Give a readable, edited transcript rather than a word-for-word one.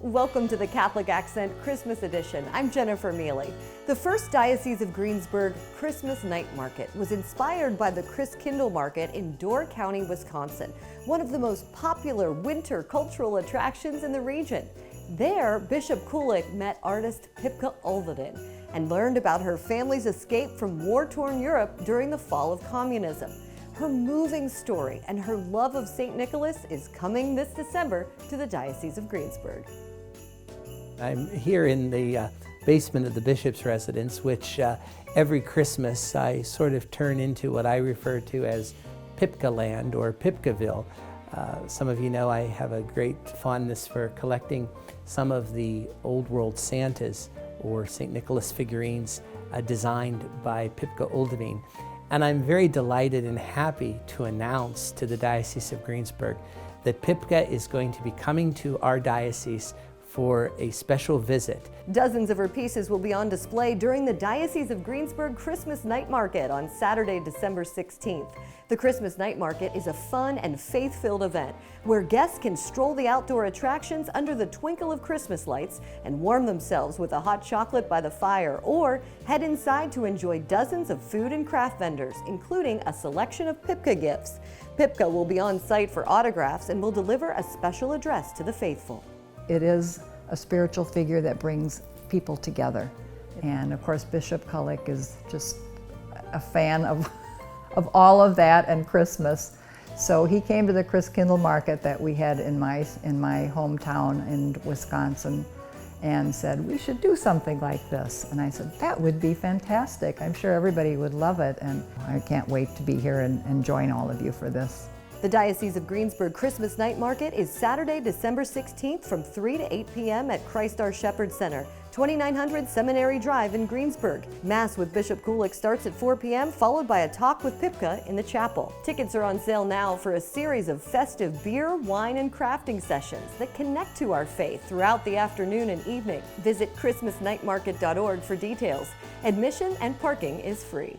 Welcome to the Catholic Accent Christmas Edition. I'm Jennifer Mealy. The first Diocese of Greensburg Christmas Night Market was inspired by the Christkindl Market in Door County, Wisconsin, one of the most popular winter cultural attractions in the region. There, Bishop Kulik met artist Pipka Olveden and learned about her family's escape from war-torn Europe during the fall of communism. Her moving story and her love of St. Nicholas is coming this December to the Diocese of Greensburg. I'm here in the basement of the bishop's residence, which every Christmas I sort of turn into what I refer to as Pipka Land or Pipkaville. Some of you know I have a great fondness for collecting some of the old world Santas or St. Nicholas figurines designed by Pipka Olveden. And I'm very delighted and happy to announce to the Diocese of Greensburg that Pipka is going to be coming to our diocese for a special visit. Dozens of her pieces will be on display during the Diocese of Greensburg Christmas Night Market on Saturday, December 16th. The Christmas Night Market is a fun and faith-filled event where guests can stroll the outdoor attractions under the twinkle of Christmas lights and warm themselves with a hot chocolate by the fire, or head inside to enjoy dozens of food and craft vendors, including a selection of Pipka gifts. Pipka will be on site for autographs and will deliver a special address to the faithful. It is a spiritual figure that brings people together. And of course, Bishop Kulik is just a fan of all of that and Christmas. So he came to the Christkindl Market that we had in my hometown in Wisconsin and said, we should do something like this. And I said, that would be fantastic. I'm sure everybody would love it. And I can't wait to be here and join all of you for this. The Diocese of Greensburg Christmas Night Market is Saturday, December 16th from 3 to 8 p.m. at Christ Our Shepherd Center, 2900 Seminary Drive in Greensburg. Mass with Bishop Kulik starts at 4 p.m., followed by a talk with Pipka in the chapel. Tickets are on sale now for a series of festive beer, wine, and crafting sessions that connect to our faith throughout the afternoon and evening. Visit christmasnightmarket.org for details. Admission and parking is free.